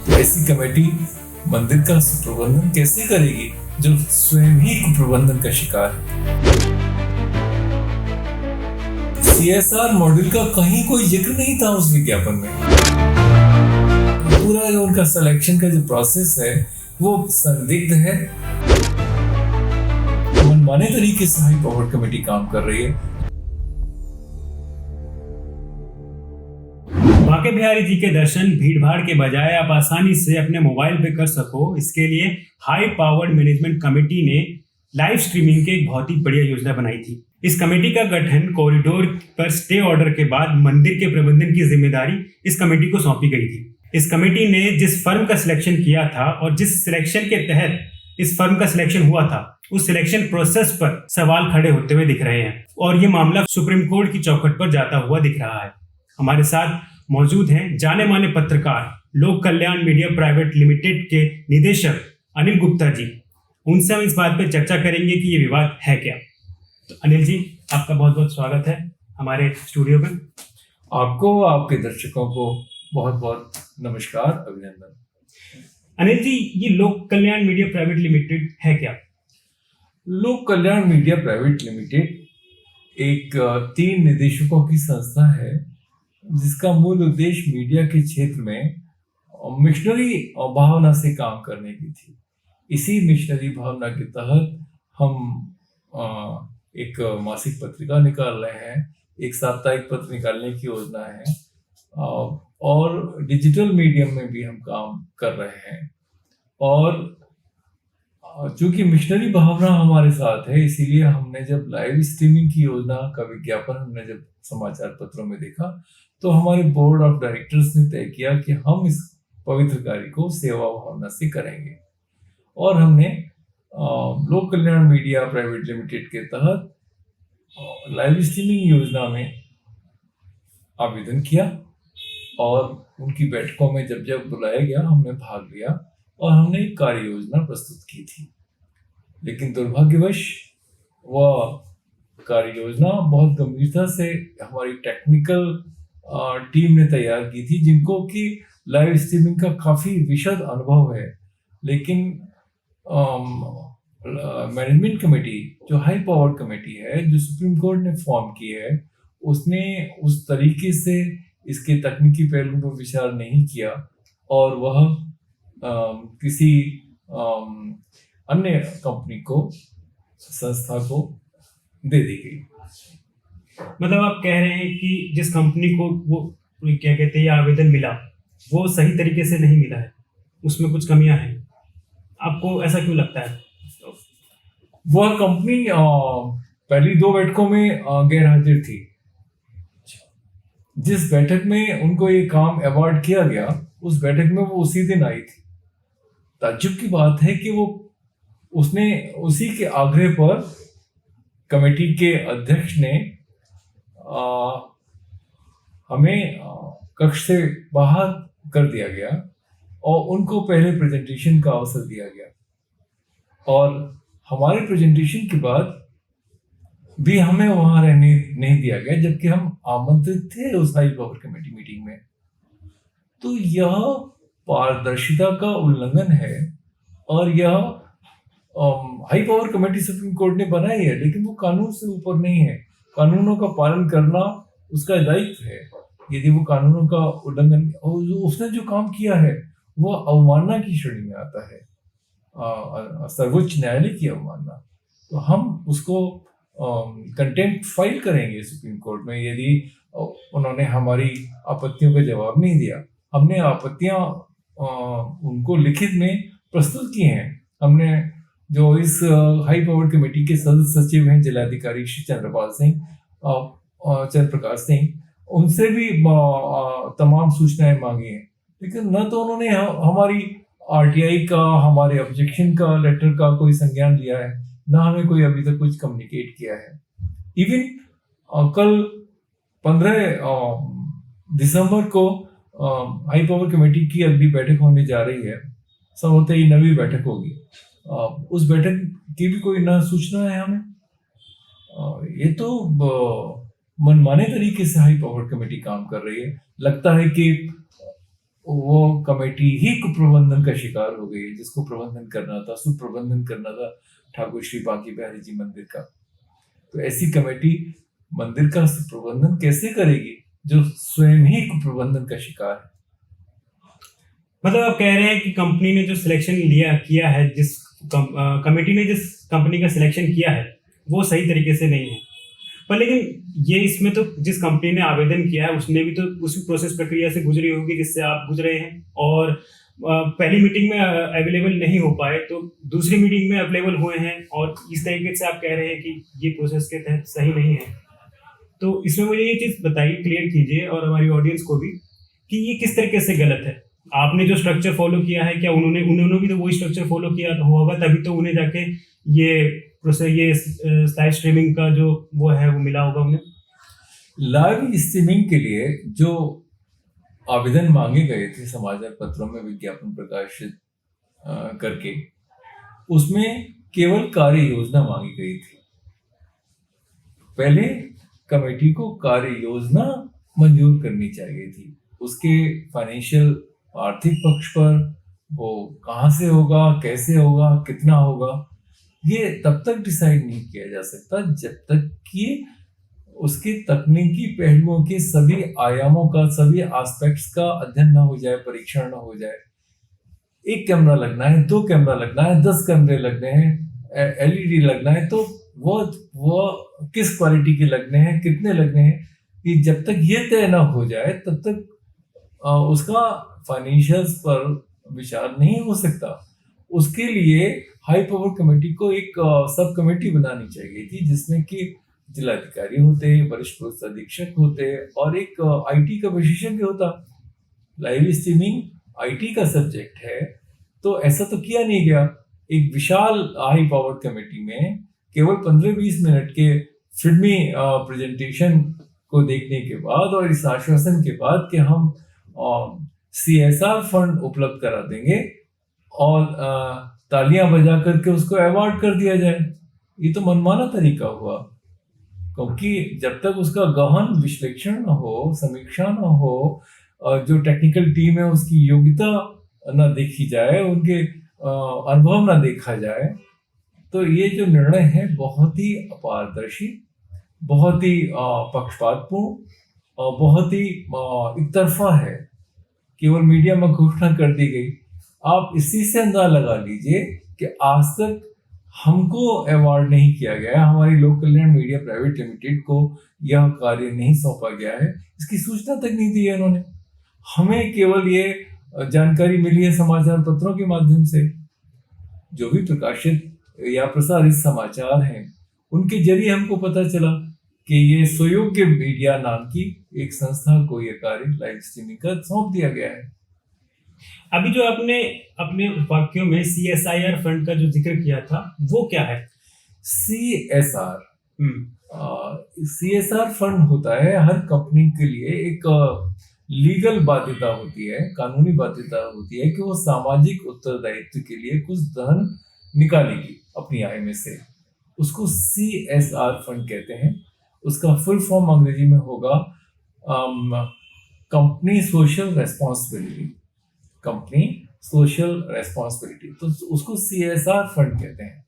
ऐसी कमेटी मंदिर का प्रबंधन कैसे करेगी जो स्वयं ही कुप्रबंधन का शिकार है। CSR मॉड्यूल का कहीं कोई जिक्र नहीं था उस विज्ञापन में। पूरा उनका सिलेक्शन का जो प्रोसेस है वो संदिग्ध है। मनमाने तरीके से हाई पावर कमेटी काम कर रही है। बांके बिहारी जी के दर्शन भीड़भाड़ के बजाय आप आसानी से अपने मोबाइल पे कर सको, इसके लिए हाई पावर्ड मैनेजमेंट कमेटी ने लाइव स्ट्रीमिंग की एक बहुत ही बढ़िया योजना बनाई थी। इस कमेटी का गठन कॉरिडोर पर स्टे ऑर्डर के बाद मंदिर के प्रबंधन की जिम्मेदारी इस कमेटी को सौंपी गई थी। इस कमेटी ने जिस फर्म का सिलेक्शन किया था और जिस सिलेक्शन के तहत इस फर्म का सिलेक्शन हुआ था, उस सिलेक्शन प्रोसेस पर सवाल खड़े होते हुए दिख रहे हैं और ये मामला सुप्रीम कोर्ट की चौखट पर जाता हुआ दिख रहा है। हमारे साथ मौजूद हैं जाने माने पत्रकार, लोक कल्याण मीडिया प्राइवेट लिमिटेड के निदेशक अनिल गुप्ता जी। उनसे हम इस बात पे चर्चा करेंगे कि ये विवाद है क्या। तो अनिल जी, आपका बहुत बहुत स्वागत है हमारे स्टूडियो में। आपको, आपके दर्शकों को बहुत बहुत नमस्कार, अभिनंदन। अनिल जी, ये लोक कल्याण मीडिया प्राइवेट लिमिटेड है क्या? लोक कल्याण मीडिया प्राइवेट लिमिटेड एक 3 निदेशकों की संस्था है जिसका मूल उद्देश्य मीडिया के क्षेत्र में मिशनरी भावना से काम करने की थी। इसी मिशनरी भावना के तहत हम एक मासिक पत्रिका निकाल रहे हैं, एक साप्ताहिक पत्र निकालने की योजना है और डिजिटल मीडियम में भी हम काम कर रहे हैं। और चूंकि मिशनरी भावना हमारे साथ है, इसीलिए हमने जब लाइव स्ट्रीमिंग की योजना का विज्ञापन हमने जब समाचार पत्रों में देखा तो हमारे बोर्ड ऑफ डायरेक्टर्स ने तय किया कि हम इस पवित्र कार्य को सेवा भावना से करेंगे और हमने लोक कल्याण मीडिया प्राइवेट लिमिटेड के तहत लाइव स्ट्रीमिंग योजना में आवेदन किया और उनकी बैठकों में जब जब बुलाया गया हमने भाग लिया और हमने एक कार्य योजना प्रस्तुत की थी। लेकिन दुर्भाग्यवश वह कार्य योजना बहुत गंभीरता से हमारी टेक्निकल टीम ने तैयार की थी, जिनको कि लाइव स्ट्रीमिंग का काफ़ी विशद अनुभव है। लेकिन मैनेजमेंट कमेटी, जो हाई पावर कमेटी है, जो सुप्रीम कोर्ट ने फॉर्म की है, उसने उस तरीके से इसके तकनीकी पहलू पर विचार नहीं किया और वह किसी अन्य कंपनी को, संस्था को दे दी गई। मतलब आप कह रहे हैं कि जिस कंपनी को वो क्या कहते हैं आवेदन मिला वो सही तरीके से नहीं मिला है, उसमें कुछ कमियां हैं। आपको ऐसा क्यों लगता है? वह कंपनी पहली 2 बैठकों में गैर हाजिर थी। जिस बैठक में उनको ये काम अवार्ड किया गया, उस बैठक में वो उसी दिन आई थी। ताज्जुब की बात है कि उसने उसी के आग्रह पर कमेटी के अध्यक्ष ने हमें कक्ष से बाहर कर दिया गया और उनको पहले प्रेजेंटेशन का अवसर दिया गया और हमारे प्रेजेंटेशन के बाद भी हमें वहां रहने नहीं दिया गया, जबकि हम आमंत्रित थे उस हाई पावर कमेटी मीटिंग में। तो यह पारदर्शिता का उल्लंघन है और यह high power committee supreme court ने बनाई है, लेकिन वो कानून से ऊपर नहीं है। कानूनों का पालन करना उसका दायित्व है। यदि वो कानूनों का उल्लंघन, उसने जो काम किया है वो अवमानना की श्रेणी में आता है, सर्वोच्च न्यायालय की अवमानना। तो हम उसको कंटेम्प्ट फाइल करेंगे सुप्रीम कोर्ट में यदि उन्होंने हमारी आपत्तियों का जवाब नहीं दिया। हमने आपत्तियां उनको लिखित में प्रस्तुत की हैं। हमने जो इस हाई पावर कमेटी के सदस्य सचिव हैं जिलाधिकारी श्री चंद्रपाल सिंह, चंद्रप्रकाश सिंह, उनसे भी तमाम सूचनाएं मांगी हैं, लेकिन न तो उन्होंने हमारी RTI का, हमारे ऑब्जेक्शन का लेटर का कोई संज्ञान लिया है, ना हमें कोई अभी तक कुछ कम्युनिकेट किया है। इवन कल 15 दिसंबर को हाई पावर कमेटी की अगली बैठक होने जा रही है। संभवतः ही 9वीं बैठक होगी। उस बैठक की भी कोई ना सूचना है हमें। ये तो मनमाने तरीके से हाई पावर कमेटी काम कर रही है। लगता है कि वो कमेटी ही कुप्रबंधन का शिकार हो गई है। जिसको प्रबंधन करना था, सुप्रबंधन करना था ठाकुर श्री बांके बिहारी जी मंदिर का, तो ऐसी कमेटी मंदिर का सुप्रबंधन कैसे करेगी जो स्वयं ही कुप्रबंधन का शिकार है। मतलब आप कह रहे हैं कि कंपनी ने जो सिलेक्शन किया है, कमेटी ने जिस कंपनी का सिलेक्शन किया है वो सही तरीके से नहीं है। पर लेकिन ये इसमें तो जिस कंपनी ने आवेदन किया है उसने भी तो उसी प्रोसेस प्रक्रिया से गुजरी होगी जिससे आप गुजरे हैं, और पहली मीटिंग में अवेलेबल नहीं हो पाए तो दूसरी मीटिंग में अवेलेबल हुए हैं, और इस तरीके से आप कह रहे हैं कि ये प्रोसेस के तहत सही नहीं है। तो इसमें मुझे ये चीज़ बताइए, क्लियर कीजिए और हमारी ऑडियंस को भी, कि ये किस तरीके से गलत है। आपने जो स्ट्रक्चर फॉलो किया है, क्या उन्होंने भी तो वही स्ट्रक्चर फॉलो किया होगा, तभी तो उन्हें जाके ये लाइव स्ट्रीमिंग का जो वो है वो मिला होगा उन्हें। लाइव स्ट्रीमिंग के लिए जो आवेदन मांगे गए थे समाचार पत्रों में विज्ञापन प्रकाशित करके, उसमें केवल कार्य योजना मांगी गई थी। पहले कमेटी को कार्य योजना मंजूर करनी चाहिए थी। उसके फाइनेंशियल आर्थिक पक्ष पर वो कहाँ से होगा, कैसे होगा, कितना होगा, ये तब तक डिसाइड नहीं किया जा सकता जब तक कि उसके तकनीकी पहलुओं के सभी आयामों का, सभी एस्पेक्ट्स का अध्ययन ना हो जाए, परीक्षण ना हो जाए। एक कैमरा लगना है, 2 कैमरा लगना है, 10 कैमरे लगने हैं, एलईडी लगना है, तो वो किस क्वालिटी के लगने हैं, कितने लगने हैं, कि जब तक ये तय ना हो जाए तब तक उसका फाइनेंशियल्स पर विचार नहीं हो सकता। उसके लिए हाई पावर कमेटी को एक सब कमेटी बनानी चाहिए थी, जिसमें कि जिलाधिकारी होते, वरिष्ठ पुलिस अधीक्षक होते और एक आईटी का विशेषज्ञ होता। लाइव स्ट्रीमिंग आईटी का सब्जेक्ट है, तो ऐसा तो किया नहीं गया। एक विशाल हाई पावर कमेटी में केवल 15-20 मिनट के फिल्मी प्रेजेंटेशन को देखने के बाद और इस आश्वासन के बाद कि हम CSR फंड उपलब्ध करा देंगे और तालियां बजा करके उसको अवार्ड कर दिया जाए, ये तो मनमाना तरीका हुआ। क्योंकि जब तक उसका गहन विश्लेषण न हो, समीक्षा न हो, जो टेक्निकल टीम है उसकी योग्यता न देखी जाए, उनके अनुभव न देखा जाए, तो ये जो निर्णय है बहुत ही अपारदर्शी, बहुत ही पक्षपातपूर्ण और बहुत ही एक तरफा है। केवल मीडिया में घोषणा कर दी गई। आप इसी से अंदाजा लगा लीजिए कि आज तक हमको अवार्ड नहीं किया गया, हमारी लोक कल्याण मीडिया प्राइवेट लिमिटेड को यह कार्य नहीं सौंपा गया है, इसकी सूचना तक नहीं दी है इन्होंने। हमें केवल ये जानकारी मिली है समाचार पत्रों के माध्यम से। जो भी प्रकाशित या प्रसारित समाचार हैं उनके जरिए हमको पता चला कि ये सुयोग्य मीडिया नाम की एक संस्था को यह कार्य लाइव स्ट्रीमिंग का सौंप दिया गया है। अभी जो आपने अपने वाक्यों में CSIR फंड का जो जिक्र किया था वो क्या है? CSR CSR फंड होता है हर कंपनी के लिए एक लीगल बाध्यता होती है, कानूनी बाध्यता होती है कि वो सामाजिक उत्तरदायित्व के लिए कुछ धन निकालेगी अपनी आय में से। उसको CSR फंड कहते हैं। उसका फुल फॉर्म अंग्रेजी में होगा company social responsibility. Company social responsibility, तो उसको CSR फंड कहते हैं।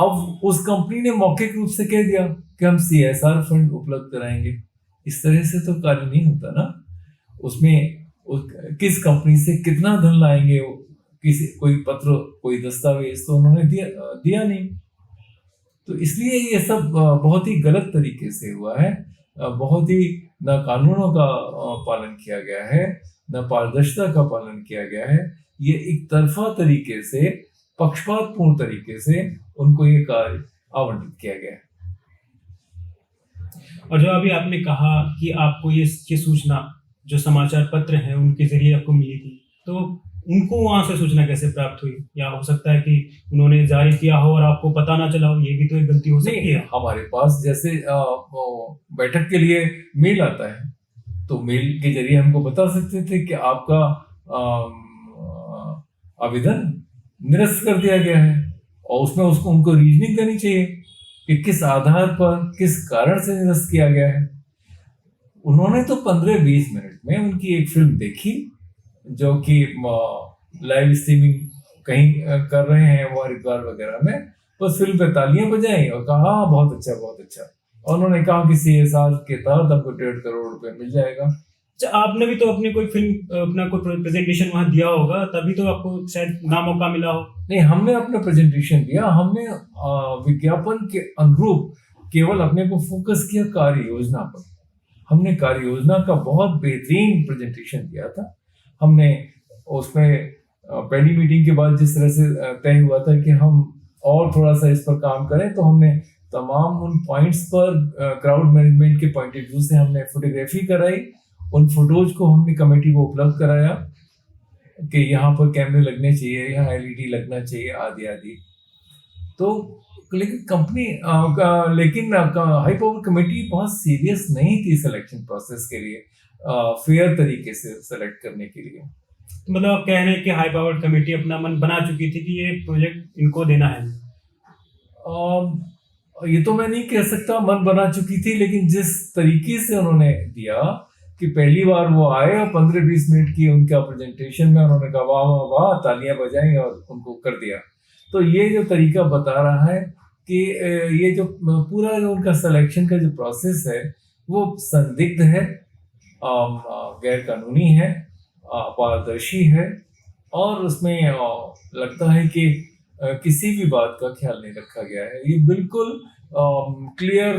अब उस कंपनी ने मौखिक रूप से कह दिया कि हम CSR फंड उपलब्ध कराएंगे। इस तरह से तो कार्य नहीं होता ना। उसमें किस कंपनी से कितना धन लाएंगे, कोई पत्र, कोई दस्तावेज तो उन्होंने दिया नहीं। तो इसलिए ये सब बहुत ही गलत तरीके से हुआ है। बहुत ही न कानूनों का पालन किया गया है, न पारदर्शिता का पालन किया गया है। ये एक तरफा तरीके से, पक्षपातपूर्ण तरीके से उनको ये कार्य आवंटित किया गया है। और जो अभी आपने कहा कि आपको ये सूचना जो समाचार पत्र हैं उनके जरिए आपको मिली थी, तो उनको वहां से सूचना कैसे प्राप्त हुई? या हो सकता है कि उन्होंने जारी किया हो और आपको पता ना चला हो, ये भी तो एक गलती हो सकती है। हमारे पास जैसे बैठक के लिए मेल आता है, तो मेल के जरिए हमको बता सकते थे कि आपका आवेदन निरस्त कर दिया गया है, और उसमें उनको रीजनिंग देनी चाहिए कि किस आधार पर, किस कारण से निरस्त किया गया है। उन्होंने तो 15-20 मिनट में उनकी एक फिल्म देखी जो कि लाइव स्ट्रीमिंग कहीं कर रहे हैं वो हरिद्वार वगैरह में, बस फिल्म पे तालियां बजाई और कहा हाँ बहुत अच्छा बहुत अच्छा। और उन्होंने कहा कि CSR के तहत आपको 1.5 करोड़ रुपए मिल जाएगा। अच्छा, आपने भी तो अपनी कोई फिल्म अपना कोई प्रेजेंटेशन वहां दिया होगा, तभी तो आपको शायद ना मौका मिला हो। नहीं, हमने अपना प्रेजेंटेशन दिया, हमने विज्ञापन के अनुरूप केवल अपने को फोकस किया कार्य योजना पर। हमने कार्य योजना का बहुत बेहतरीन प्रेजेंटेशन दिया था। हमने उसमें पहली मीटिंग के बाद जिस तरह से तय हुआ था कि हम और थोड़ा सा इस पर काम करें, तो हमने तमाम उन पॉइंट्स पर क्राउड मैनेजमेंट के पॉइंट ऑफ व्यू से हमने फोटोग्राफी कराई। उन फोटोज को हमने कमेटी को उपलब्ध कराया कि यहाँ पर कैमरे लगने चाहिए, यहाँ LED लगना चाहिए, आदि आदि। तो लेकिन लेकिन हाई पावर कमेटी बहुत सीरियस नहीं थी सिलेक्शन प्रोसेस के लिए, फेयर तरीके से सेलेक्ट करने के लिए। मतलब आप कह रहे हैं कि हाई पावर्ड कमेटी अपना मन बना चुकी थी कि ये प्रोजेक्ट इनको देना है। ये तो मैं नहीं कह सकता मन बना चुकी थी, लेकिन जिस तरीके से उन्होंने दिया कि पहली बार वो आए और 15-20 मिनट की उनका प्रेजेंटेशन में उन्होंने कहा वाह वाह वाह, तालियां बजाई और उनको कर दिया। तो ये जो तरीका बता रहा है कि ये जो पूरा जो उनका सिलेक्शन का जो प्रोसेस है वो संदिग्ध है, गैर कानूनी है, पारदर्शी है, और उसमें लगता है कि किसी भी बात का ख्याल नहीं रखा गया है। ये बिल्कुल क्लियर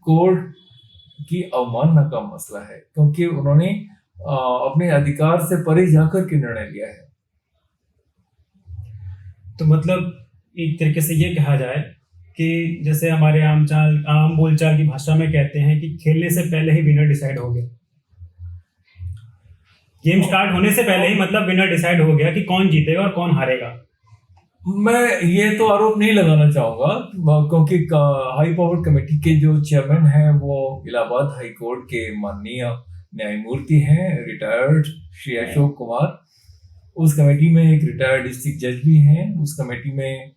कोर्ट की अवमानना का मसला है, क्योंकि उन्होंने अपने अधिकार से परे जाकर के निर्णय लिया है। तो मतलब एक तरीके से ये कहा जाए कि जैसे हमारे आम बोलचाल की भाषा में कहते हैं कि खेलने से पहले ही विनर डिसाइड हो गया। गेम स्टार्ट होने से पहले ही मतलब विनर डिसाइड हो गया कि कौन जीतेगा और कौन हारेगा। मैं ये तो आरोप नहीं लगाना चाहूंगा, क्योंकि हाई पावर कमेटी के जो चेयरमैन हैं वो इलाहाबाद हाई कोर्ट के माननीय न्यायमूर्ति हैं, रिटायर्ड श्री अशोक कुमार। उस कमेटी में एक रिटायर्ड डिस्ट्रिक्ट जज भी हैं। उस कमेटी में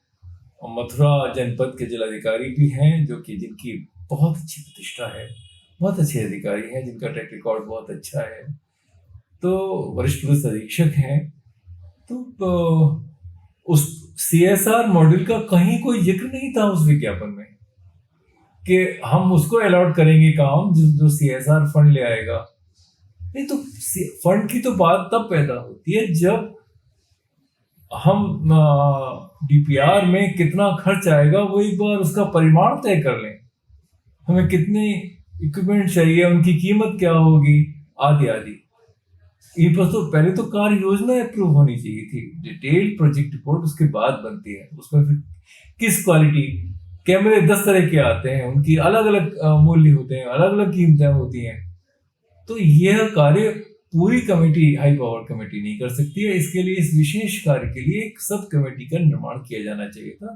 मथुरा जनपद के जिलाधिकारी भी हैं, जो कि जिनकी बहुत अच्छी प्रतिष्ठा है, बहुत अच्छे अधिकारी हैं, जिनका ट्रैक रिकॉर्ड बहुत अच्छा है। तो वरिष्ठ पुलिस अधीक्षक हैं। तो उस CSR मॉड्यूल का कहीं कोई जिक्र नहीं था उस विज्ञापन में कि हम उसको अलॉट करेंगे काम जो CSR फंड ले आएगा। नहीं, तो फंड की तो बात तब पैदा होती है जब हम DPR में कितना खर्च आएगा वो एक बार उसका परिमाण तय कर लें। हमें कितने इक्विपमेंट चाहिए, उनकी कीमत क्या होगी, आदि आदि। ये बस तो पहले तो कार्य योजना अप्रूव होनी चाहिए थी, डिटेल्ड प्रोजेक्ट रिपोर्ट उसके बाद बनती है। उसमें फिर किस क्वालिटी कैमरे 10 तरह के आते हैं, उनकी अलग अलग मूल्य होते हैं, अलग अलग कीमतें होती हैं। तो यह कार्य पूरी कमेटी, हाई पावर कमेटी नहीं कर सकती है। इसके लिए, इस विशेष कार्य के लिए एक सब कमेटी का निर्माण किया जाना चाहिए था।